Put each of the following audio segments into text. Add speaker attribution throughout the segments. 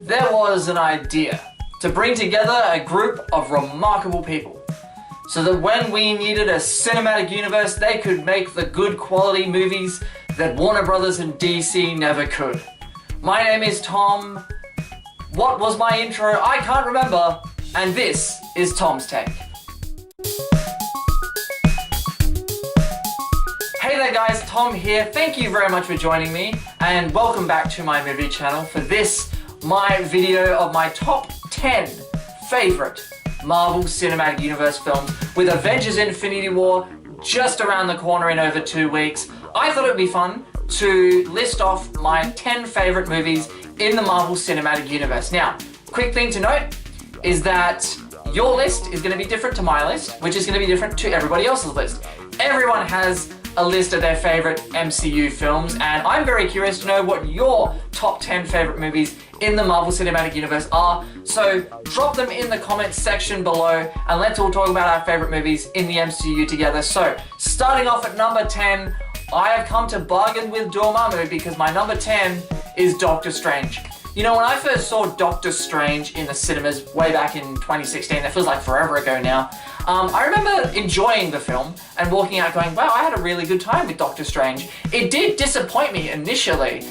Speaker 1: There was an idea to bring together a group of remarkable people so that when we needed a cinematic universe, they could make the good quality movies that Warner Brothers and DC never could. My name is Tom. What was my intro? I can't remember. And this is Tom's Take. Hey there guys, Tom here. Thank you very much for joining me and welcome back to my movie channel for this, my video of my top 10 favorite Marvel Cinematic Universe films with Avengers Infinity War just around the corner in over 2 weeks. I thought it would be fun to list off my 10 favorite movies in the Marvel Cinematic Universe. Now, quick thing to note is that your list is going to be different to my list, which is going to be different to everybody else's list. Everyone has a list of their favorite MCU films, and I'm very curious to know what your top 10 favorite movies in the Marvel Cinematic Universe are. So drop them in the comments section below and let's all talk about our favorite movies in the MCU together. So starting off at number 10, I have come to bargain with Dormammu because my number 10 is Doctor Strange. You know, when I first saw Doctor Strange in the cinemas way back in 2016, that feels like forever ago now, I remember enjoying the film and walking out going, wow, I had a really good time with Doctor Strange. It did disappoint me initially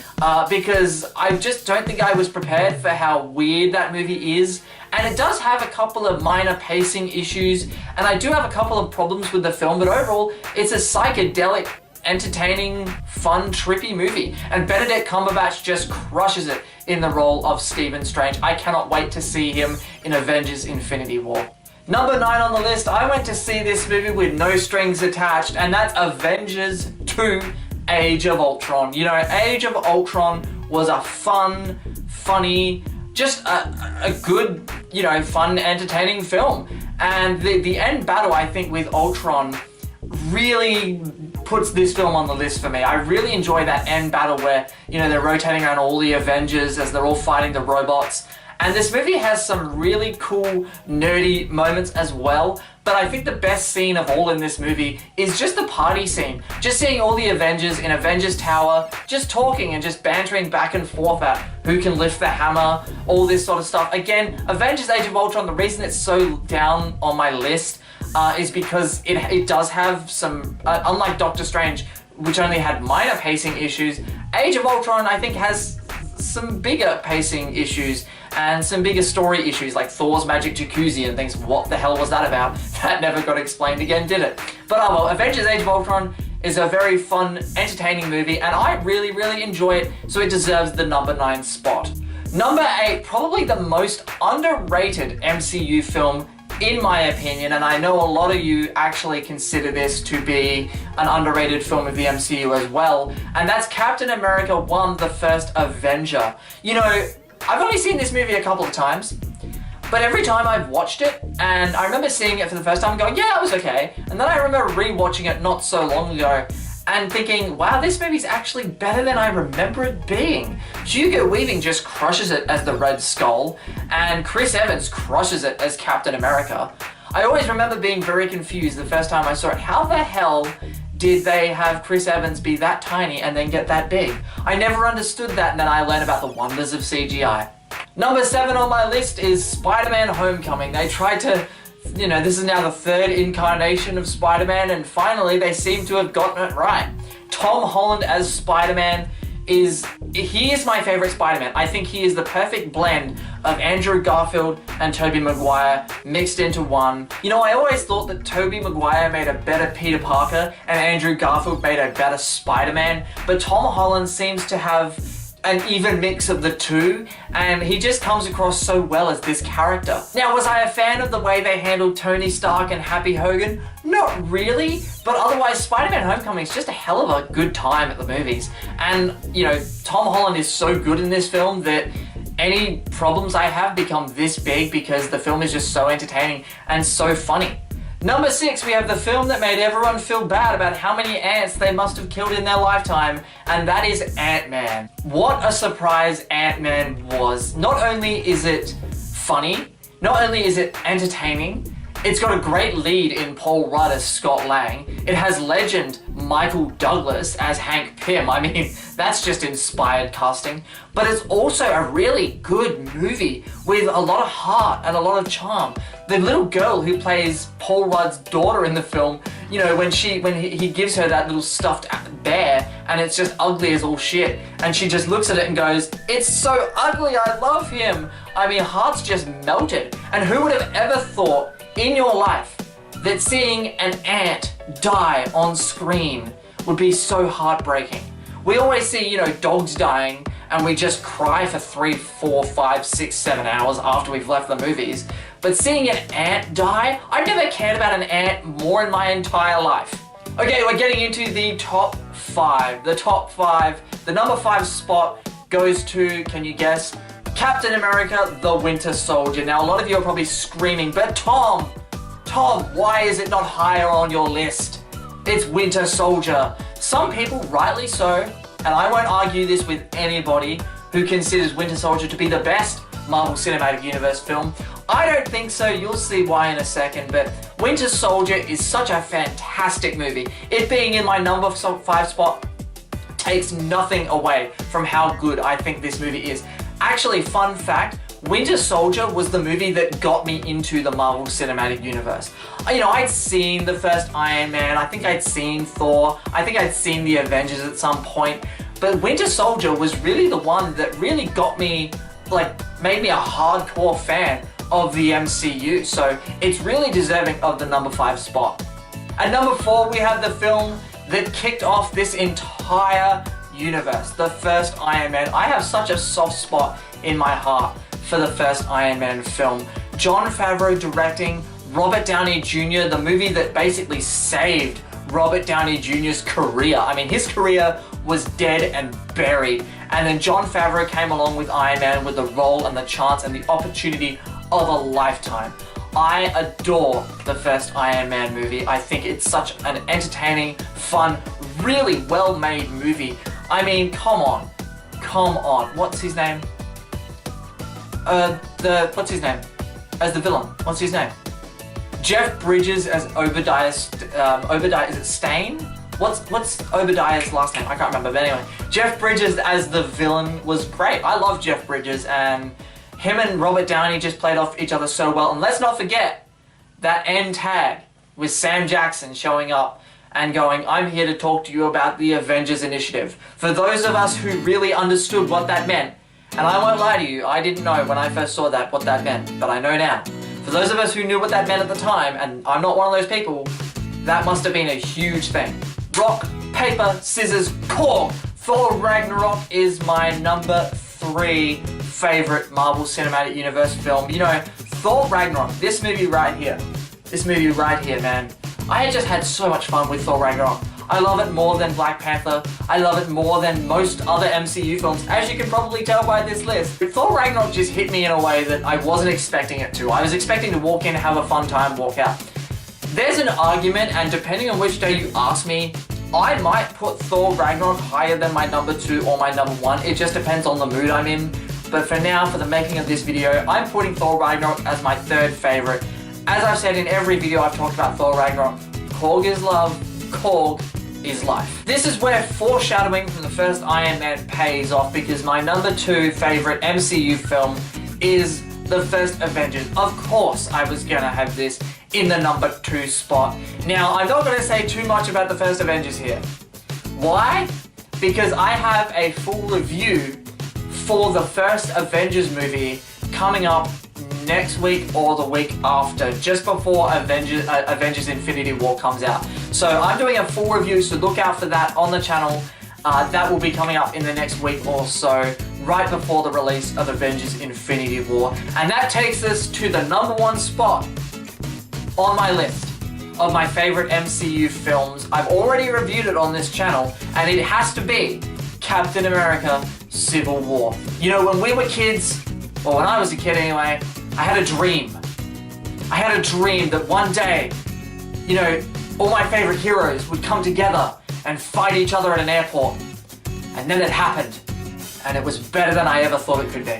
Speaker 1: because I just don't think I was prepared for how weird that movie is. And it does have a couple of minor pacing issues, and I do have a couple of problems with the film, but overall, it's a psychedelic, entertaining, fun, trippy movie. And Benedict Cumberbatch just crushes it in the role of Stephen Strange. I cannot wait to see him in Avengers Infinity War. Number 9 on the list, I went to see this movie with no strings attached, and that's Avengers 2 Age of Ultron. You know, Age of Ultron was a fun, funny, just a good, you know, fun, entertaining film. And the end battle, I think, with Ultron really puts this film on the list for me. I really enjoy that end battle where, you know, they're rotating around all the Avengers as they're all fighting the robots. And this movie has some really cool, nerdy moments as well. But I think the best scene of all in this movie is just the party scene. Just seeing all the Avengers in Avengers Tower, just talking and just bantering back and forth at who can lift the hammer, all this sort of stuff. Again, Avengers Age of Ultron, the reason it's so down on my list is because it does have some, unlike Doctor Strange, which only had minor pacing issues, Age of Ultron I think has some bigger pacing issues and some bigger story issues like Thor's magic jacuzzi and things. What the hell was that about? That never got explained again, did it? But well, Avengers Age of Ultron is a very fun, entertaining movie and I really, really enjoy it, so it deserves the number 9 spot. Number 8, probably the most underrated MCU film in my opinion, and I know a lot of you actually consider this to be an underrated film of the MCU as well, and that's Captain America 1: The First Avenger. You know, I've only seen this movie a couple of times, but every time I've watched it, and I remember seeing it for the first time and going, yeah, it was okay, and then I remember re-watching it not so long ago and thinking, wow, this movie's actually better than I remember it being. Hugo Weaving just crushes it as the Red Skull, and Chris Evans crushes it as Captain America. I always remember being very confused the first time I saw it. How the hell did they have Chris Evans be that tiny and then get that big? I never understood that, and then I learned about the wonders of CGI. Number 7 on my list is SpiderMan Homecoming. They tried to, you know, this is now the 3rd incarnation of Spider-Man, and finally they seem to have gotten it right. Tom Holland as Spider-Man is my favorite Spider-Man. I think he is the perfect blend of Andrew Garfield and Tobey Maguire mixed into one. You know, I always thought that Tobey Maguire made a better Peter Parker and Andrew Garfield made a better Spider-Man, but Tom Holland seems to have an even mix of the two, and he just comes across so well as this character. Now, was I a fan of the way they handled Tony Stark and Happy Hogan? Not really, but otherwise Spider-Man Homecoming is just a hell of a good time at the movies. And, you know, Tom Holland is so good in this film that any problems I have become this big because the film is just so entertaining and so funny. Number 6, we have the film that made everyone feel bad about how many ants they must have killed in their lifetime, and that is Ant-Man. What a surprise Ant-Man was. Not only is it funny, not only is it entertaining, It's got a great lead in Paul Rudd as Scott Lang. It has legend Michael Douglas as Hank Pym. I mean, that's just inspired casting. But it's also a really good movie with a lot of heart and a lot of charm. The little girl who plays Paul Rudd's daughter in the film, you know, when he gives her that little stuffed bear and it's just ugly as all shit, and she just looks at it and goes, "It's so ugly, I love him." I mean, hearts just melted. And who would have ever thought in your life that seeing an ant die on screen would be so heartbreaking? We always see, you know, dogs dying and we just cry for 3, 4, 5, 6, 7 hours after we've left the movies. But seeing an ant die, I've never cared about an ant more in my entire life. Okay, we're getting into the top 5. The top 5, the number 5 spot goes to, can you guess? Captain America, the Winter Soldier. Now, a lot of you are probably screaming, but Tom, why is it not higher on your list? It's Winter Soldier. Some people, rightly so, and I won't argue this with anybody who considers Winter Soldier to be the best Marvel Cinematic Universe film. I don't think so, you'll see why in a second, but Winter Soldier is such a fantastic movie. It being in my number 5 spot takes nothing away from how good I think this movie is. Actually, fun fact, Winter Soldier was the movie that got me into the Marvel Cinematic Universe. You know, I'd seen the first Iron Man, I think I'd seen Thor, I think I'd seen the Avengers at some point, but Winter Soldier was really the one that really got me, like, made me a hardcore fan of the MCU, so it's really deserving of the number 5 spot. At number 4, we have the film that kicked off this entire universe, the first Iron Man. I have such a soft spot in my heart for the first Iron Man film. Jon Favreau directing, Robert Downey Jr., the movie that basically saved Robert Downey Jr.'s career. I mean, his career was dead and buried. And then Jon Favreau came along with Iron Man with the role and the chance and the opportunity of a lifetime. I adore the first Iron Man movie. I think it's such an entertaining, fun, really well-made movie. I mean, come on. What's his name? What's his name? As the villain. What's his name? Jeff Bridges as Obadiah, is it Stane? What's Obadiah's last name? I can't remember, but anyway. Jeff Bridges as the villain was great. I love Jeff Bridges, and him and Robert Downey just played off each other so well. And let's not forget that end tag with Sam Jackson showing up and going, "I'm here to talk to you about the Avengers Initiative." For those of us who really understood what that meant, and I won't lie to you, I didn't know when I first saw that what that meant, but I know now. For those of us who knew what that meant at the time, and I'm not one of those people, that must have been a huge thing. Rock, paper, scissors, Korg. Thor Ragnarok is my number 3 favorite Marvel Cinematic Universe film. You know, Thor Ragnarok, this movie right here, man. I just had so much fun with Thor Ragnarok. I love it more than Black Panther. I love it more than most other MCU films, as you can probably tell by this list. But Thor Ragnarok just hit me in a way that I wasn't expecting it to. I was expecting to walk in, have a fun time, walk out. There's an argument, and depending on which day you ask me, I might put Thor Ragnarok higher than my number 2 or my number 1. It just depends on the mood I'm in. But for now, for the making of this video, I'm putting Thor Ragnarok as my 3rd favorite. As I've said in every video I've talked about Thor Ragnarok, Korg is love, Korg is life. This is where foreshadowing from the first Iron Man pays off, because my number 2 favorite MCU film is the first Avengers. Of course I was gonna have this in the number 2 spot. Now, I'm not gonna say too much about the first Avengers here. Why? Because I have a full review for the first Avengers movie coming up next week or the week after, just before Avengers Infinity War comes out. So I'm doing a full review, so look out for that on the channel. That will be coming up in the next week or so, right before the release of Avengers Infinity War. And that takes us to the number 1 spot on my list of my favorite MCU films. I've already reviewed it on this channel, and it has to be Captain America Civil War. You know, when we were kids, or when I was a kid anyway, I had a dream. I had a dream that one day, you know, all my favorite heroes would come together and fight each other at an airport. And then it happened. And it was better than I ever thought it could be.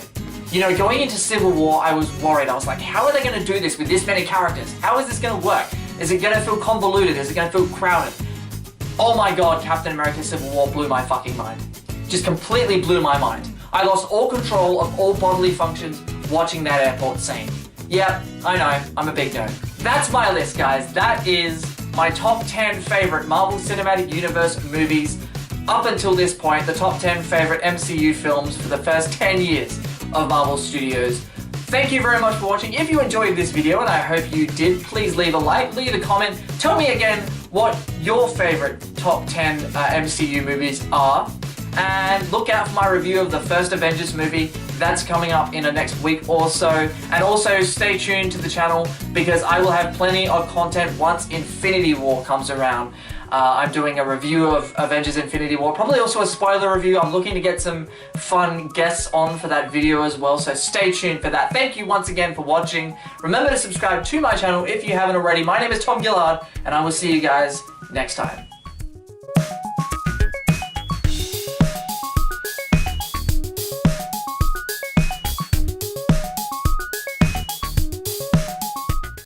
Speaker 1: You know, going into Civil War, I was worried. I was like, how are they going to do this with this many characters? How is this going to work? Is it going to feel convoluted? Is it going to feel crowded? Oh my god, Captain America Civil War blew my fucking mind. Just completely blew my mind. I lost all control of all bodily functions watching that airport scene. Yep, I know, I'm a big nerd. That's my list, guys. That is my top 10 favorite Marvel Cinematic Universe movies up until this point, the top 10 favorite MCU films for the first 10 years of Marvel Studios. Thank you very much for watching. If you enjoyed this video, and I hope you did, please leave a like, leave a comment, tell me again what your favorite top 10 MCU movies are, and look out for my review of the first Avengers movie. That's coming up in the next week or so. And also stay tuned to the channel because I will have plenty of content once Infinity War comes around. I'm doing a review of Avengers Infinity War, probably also a spoiler review. I'm looking to get some fun guests on for that video as well, so stay tuned for that. Thank you once again for watching. Remember to subscribe to my channel if you haven't already. My name is Tom Gillard, and I will see you guys next time.